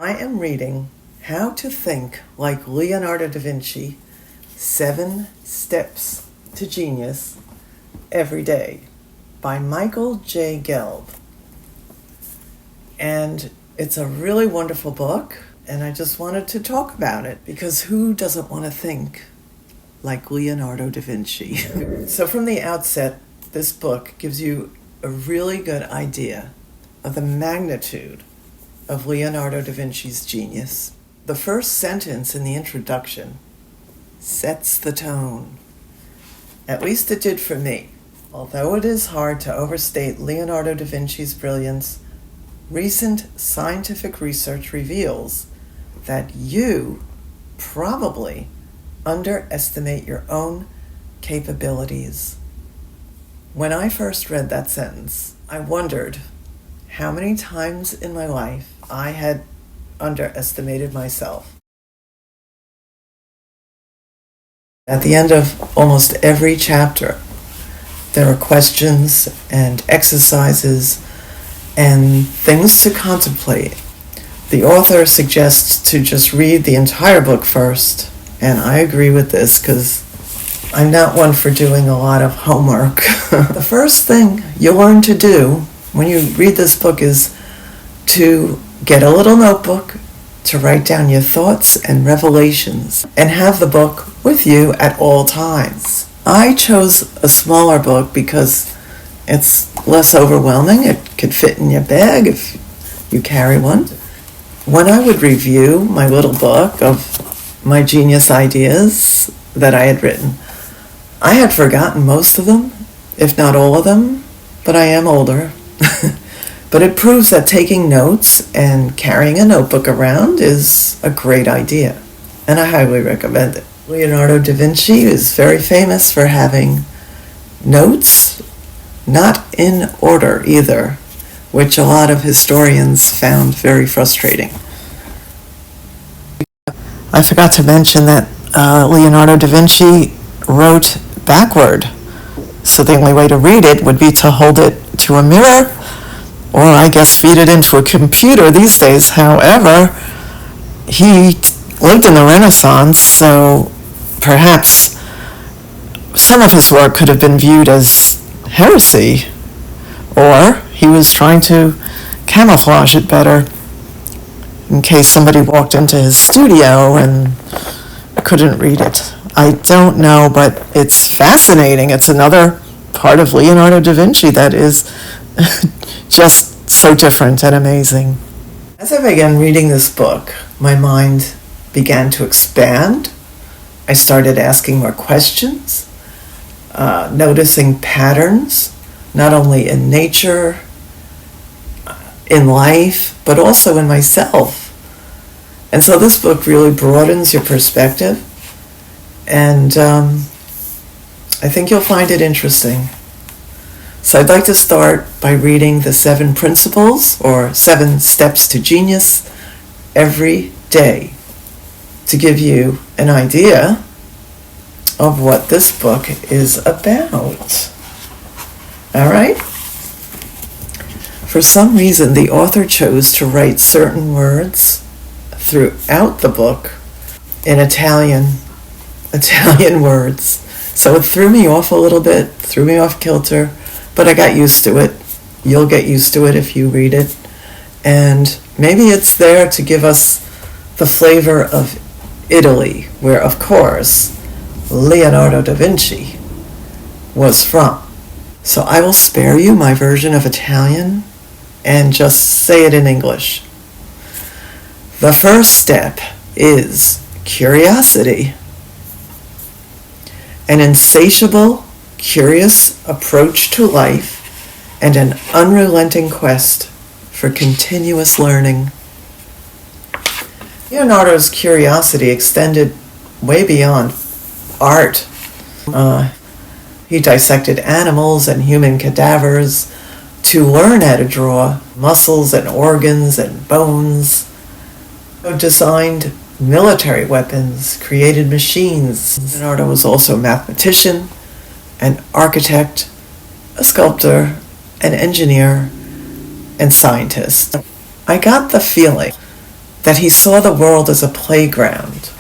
I am reading How to Think Like Leonardo da Vinci, 7 Steps to Genius Every Day by Michael J. Gelb. And it's a really wonderful book, and I just wanted to talk about it because who doesn't want to think like Leonardo da Vinci? So from the outset, this book gives you a really good idea of the magnitude of Leonardo da Vinci's genius. The first sentence in the introduction sets the tone. At least it did for me. Although it is hard to overstate Leonardo da Vinci's brilliance, recent scientific research reveals that you probably underestimate your own capabilities. When I first read that sentence, I wondered how many times in my life I had underestimated myself. At the end of almost every chapter, there are questions and exercises and things to contemplate. The author suggests to just read the entire book first, and I agree with this because I'm not one for doing a lot of homework. The first thing you'll learn to do when you read this book is to get a little notebook to write down your thoughts and revelations and have the book with you at all times. I chose a smaller book because it's less overwhelming. It could fit in your bag if you carry one. When I would review my little book of my genius ideas that I had written, I had forgotten most of them, if not all of them, but I am older. But it proves that taking notes and carrying a notebook around is a great idea, and I highly recommend it. Leonardo da Vinci is very famous for having notes not in order either, which a lot of historians found very frustrating. I forgot to mention that Leonardo da Vinci wrote backward, so the only way to read it would be to hold it to a mirror, or I guess feed it into a computer these days. However, he lived in the Renaissance, so perhaps some of his work could have been viewed as heresy, or he was trying to camouflage it better in case somebody walked into his studio and couldn't read it. I don't know, but it's fascinating. It's another part of Leonardo da Vinci that is just so different and amazing. As I began reading this book, my mind began to expand. I started asking more questions, noticing patterns, not only in nature, in life, but also in myself. And so this book really broadens your perspective, and I think you'll find it interesting. So I'd like to start by reading the 7 principles, or 7 steps to genius, every day, to give you an idea of what this book is about. All right? For some reason, the author chose to write certain words throughout the book in Italian words. So it threw me off a little bit, threw me off kilter, but I got used to it. You'll get used to it if you read it. And maybe it's there to give us the flavor of Italy, where, of course, Leonardo da Vinci was from. So I will spare you my version of Italian and just say it in English. The first step is curiosity. An insatiable, curious approach to life and an unrelenting quest for continuous learning. Leonardo's curiosity extended way beyond art. He dissected animals and human cadavers to learn how to draw muscles and organs and bones. He designed military weapons, created machines. Leonardo was also a mathematician, an architect, a sculptor, an engineer, and scientist. I got the feeling that he saw the world as a playground,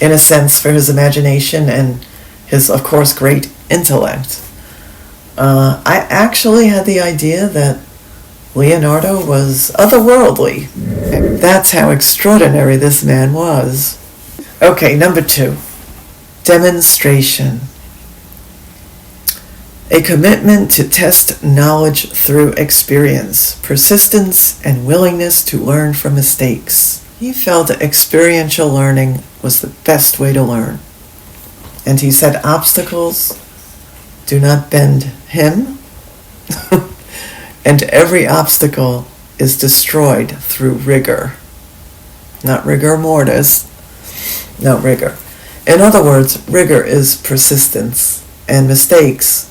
in a sense, for his imagination and his, of course, great intellect. I actually had the idea that Leonardo was otherworldly. That's how extraordinary this man was. Okay, number 2, demonstration. A commitment to test knowledge through experience, persistence, and willingness to learn from mistakes. He felt that experiential learning was the best way to learn. And he said obstacles do not bend him, and every obstacle is destroyed through rigor. Not rigor mortis, no, rigor. In other words, rigor is persistence, and mistakes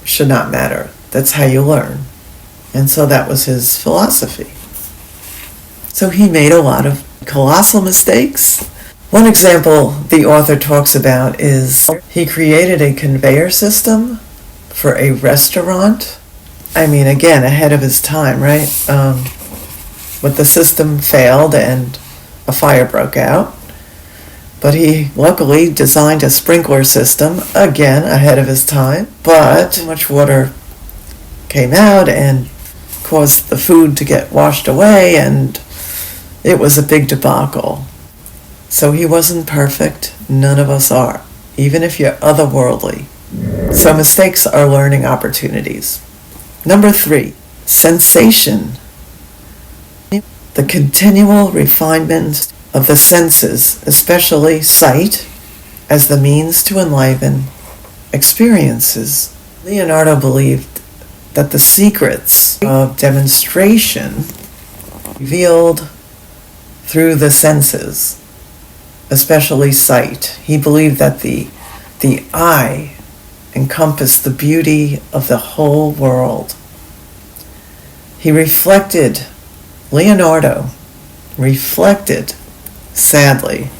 should not matter. That's how you learn. And so that was his philosophy. So he made a lot of colossal mistakes. One example the author talks about is he created a conveyor system for a restaurant. I mean, again, ahead of his time, right? But the system failed and a fire broke out. But he luckily designed a sprinkler system, again, ahead of his time. But too much water came out and caused the food to get washed away, and it was a big debacle. So he wasn't perfect. None of us are, even if you're otherworldly. So mistakes are learning opportunities. Number 3, sensation. The continual refinement of the senses, especially sight, as the means to enliven experiences. Leonardo believed that the secrets of demonstration revealed through the senses, especially sight. He believed that the eye encompassed the beauty of the whole world. Leonardo reflected, sadly,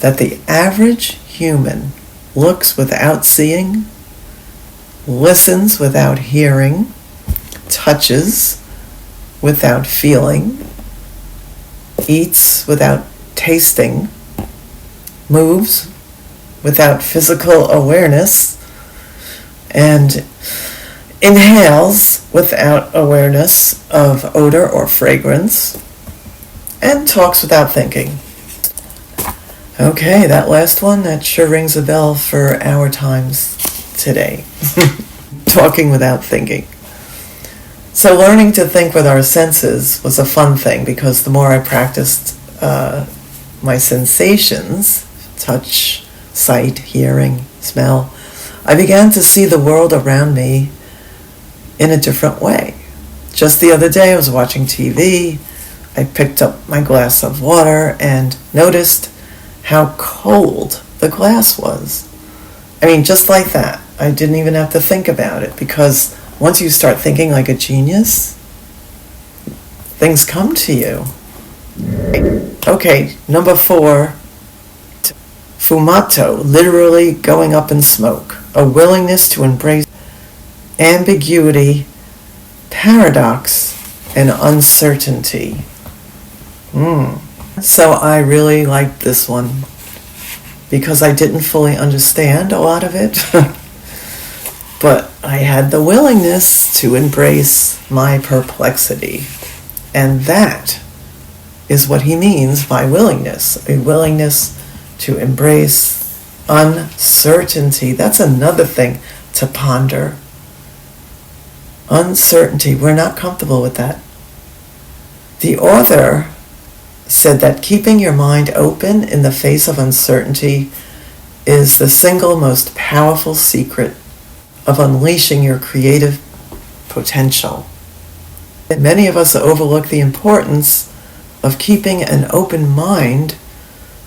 that the average human looks without seeing, listens without hearing, touches without feeling, eats without tasting, moves without physical awareness, and inhales without awareness of odor or fragrance, and talks without thinking. Okay, that last one, that sure rings a bell for our times today. Talking without thinking. So learning to think with our senses was a fun thing, because the more I practiced my sensations, touch, sight, hearing, smell, I began to see the world around me in a different way. Just the other day I was watching TV. I picked up my glass of water and noticed how cold the glass was. I mean, just like that. I didn't even have to think about it, because once you start thinking like a genius, things come to you. Okay, number 4, fumato, literally going up in smoke, a willingness to embrace ambiguity, paradox, and uncertainty. So I really liked this one, because I didn't fully understand a lot of it, but I had the willingness to embrace my perplexity. And that is what he means by willingness, a willingness to embrace uncertainty. That's another thing to ponder. Uncertainty, we're not comfortable with that. The author said that keeping your mind open in the face of uncertainty is the single most powerful secret of unleashing your creative potential. Many of us overlook the importance of keeping an open mind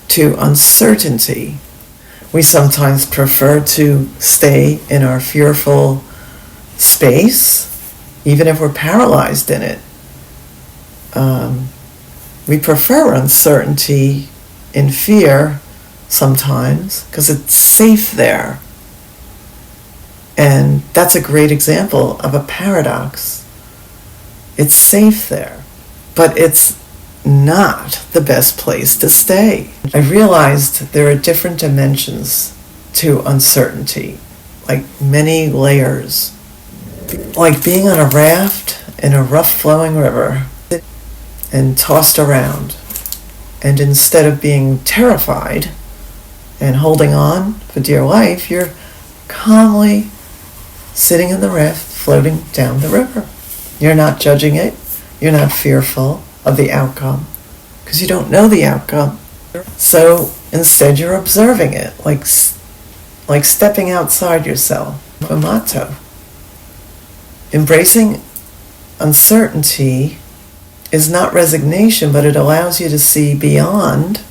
to uncertainty. We sometimes prefer to stay in our fearful space, even if we're paralyzed in it. We prefer uncertainty in fear sometimes because it's safe there. And that's a great example of a paradox. It's safe there, but it's not the best place to stay. I realized there are different dimensions to uncertainty, like many layers. Like being on a raft in a rough flowing river and tossed around. And instead of being terrified and holding on for dear life, you're calmly sitting in the raft floating down the river. You're not judging it. You're not fearful of the outcome because you don't know the outcome. So instead you're observing it, like stepping outside yourself. A motto. Embracing uncertainty is not resignation, but it allows you to see beyond,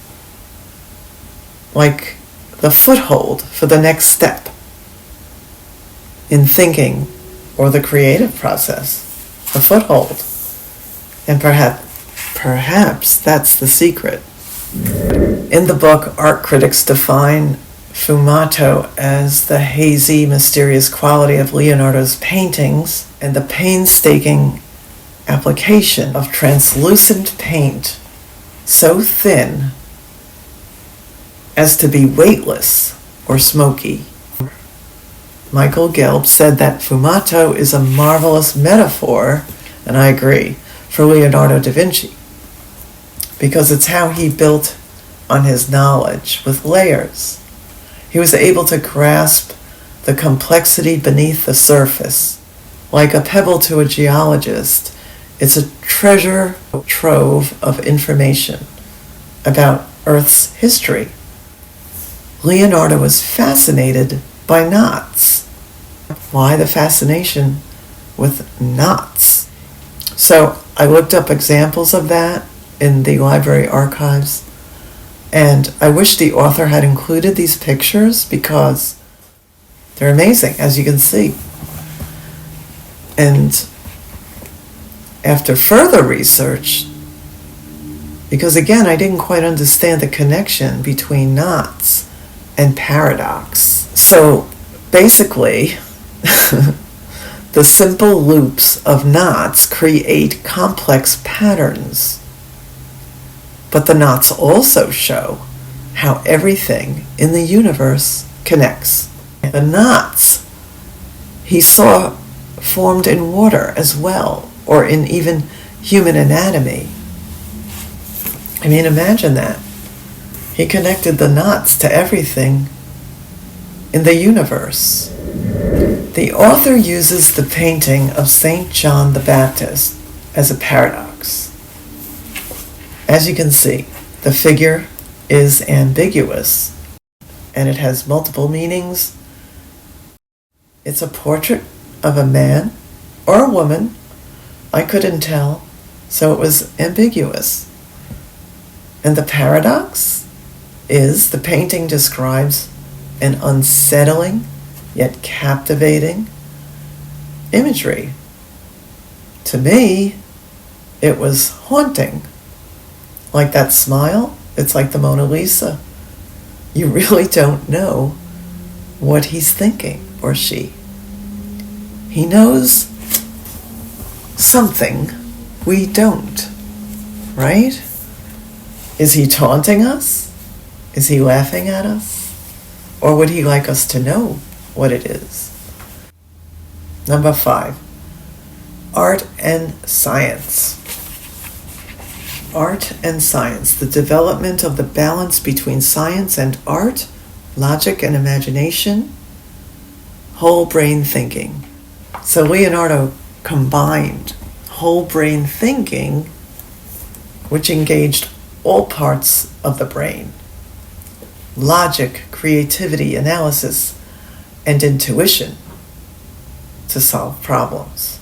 like the foothold for the next step in thinking or the creative process, a foothold. And perhaps that's the secret. In the book, art critics define fumato as the hazy, mysterious quality of Leonardo's paintings and the painstaking application of translucent paint so thin as to be weightless or smoky. Michael Gelb said that fumato is a marvelous metaphor, and I agree, for Leonardo da Vinci, because it's how he built on his knowledge with layers. He was able to grasp the complexity beneath the surface. Like a pebble to a geologist, it's a treasure trove of information about Earth's history. Leonardo was fascinated by knots. Why the fascination with knots? So I looked up examples of that in the library archives, and I wish the author had included these pictures because they're amazing, as you can see. And after further research, because again, I didn't quite understand the connection between knots and paradox. So basically, the simple loops of knots create complex patterns. But the knots also show how everything in the universe connects. The knots he saw formed in water as well, or in even human anatomy. I mean, imagine that. He connected the knots to everything in the universe. The author uses the painting of St. John the Baptist as a paradox. As you can see, the figure is ambiguous, and it has multiple meanings. It's a portrait of a man or a woman. I couldn't tell, so it was ambiguous. And the paradox is the painting describes an unsettling yet captivating imagery. To me, it was haunting. Like that smile, it's like the Mona Lisa. You really don't know what he's thinking, or she. He knows something we don't, right? Is he taunting us? Is he laughing at us? Or would he like us to know what it is? Number 5, art and science. Art and science, the development of the balance between science and art, logic and imagination, whole brain thinking. So Leonardo combined whole brain thinking, which engaged all parts of the brain: logic, creativity, analysis, and intuition to solve problems.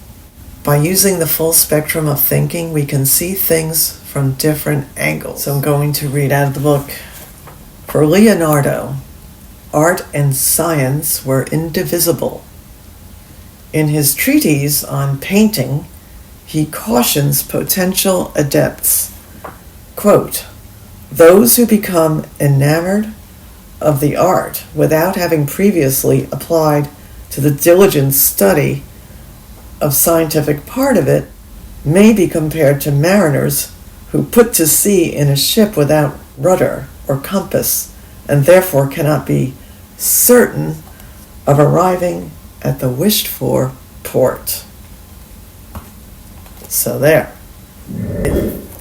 By using the full spectrum of thinking, we can see things from different angles. So I'm going to read out of the book. For Leonardo, art and science were indivisible. In his treatise on painting, he cautions potential adepts, quote, "Those who become enamored of the art without having previously applied to the diligent study of scientific part of it may be compared to mariners who put to sea in a ship without rudder or compass, and therefore cannot be certain of arriving at the wished-for port. So there.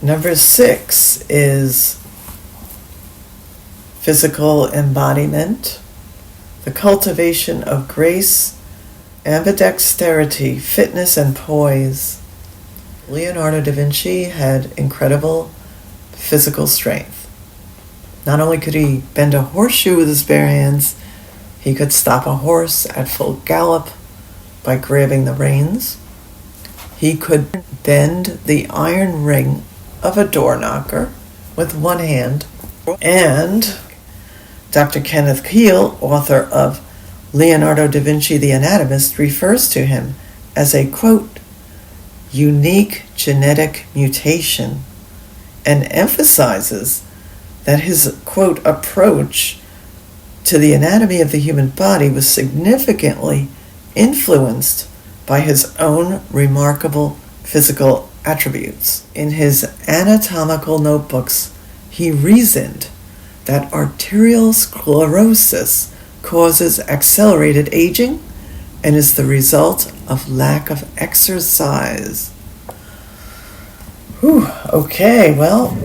Number 6 is physical embodiment, the cultivation of grace, ambidexterity, fitness, and poise. Leonardo da Vinci had incredible physical strength. Not only could he bend a horseshoe with his bare hands, he could stop a horse at full gallop by grabbing the reins. He could bend the iron ring of a door knocker with one hand. And Dr. Kenneth Keel, author of Leonardo da Vinci the Anatomist, refers to him as a, quote, unique genetic mutation, and emphasizes that his, quote, approach to the anatomy of the human body was significantly influenced by his own remarkable physical attributes. In his anatomical notebooks, he reasoned that arterial sclerosis causes accelerated aging and is the result of lack of exercise. Whew, okay, well,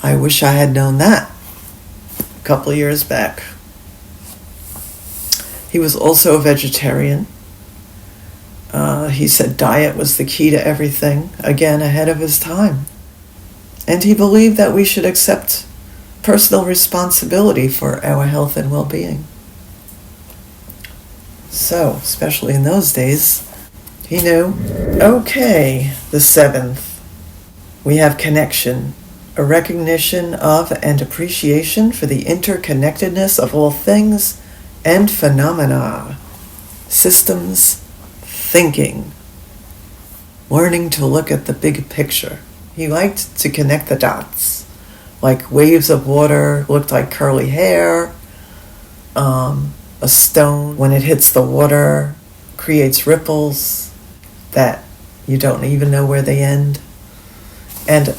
I wish I had known that a couple of years back. He was also a vegetarian. He said diet was the key to everything, again, ahead of his time. And he believed that we should accept personal responsibility for our health and well-being. So, especially in those days, he knew. Okay, the 7th. We have connection, a recognition of and appreciation for the interconnectedness of all things and phenomena, systems, thinking, learning to look at the big picture. He liked to connect the dots, like waves of water looked like curly hair. A stone, when it hits the water, creates ripples that you don't even know where they end. And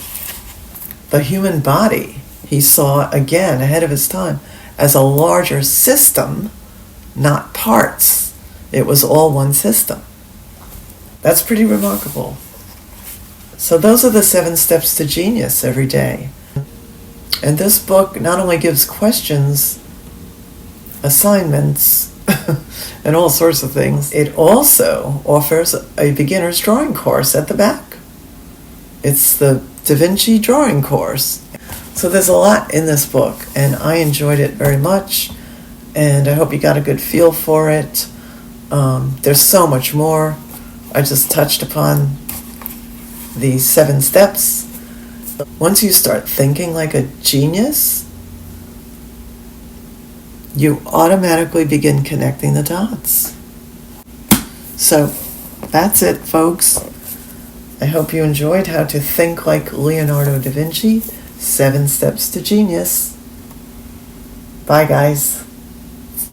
the human body, he saw, again, ahead of his time, as a larger system, not parts. It was all one system. That's pretty remarkable. So those are the 7 steps to genius every day. And this book not only gives questions, assignments, and all sorts of things, it also offers a beginner's drawing course at the back. It's the Da Vinci drawing course. So there's a lot in this book, and I enjoyed it very much, and I hope you got a good feel for it. There's so much more. I just touched upon the 7 steps. Once you start thinking like a genius, you automatically begin connecting the dots. So that's it, folks. I hope you enjoyed How to Think Like Leonardo da Vinci, 7 Steps to Genius. Bye, guys.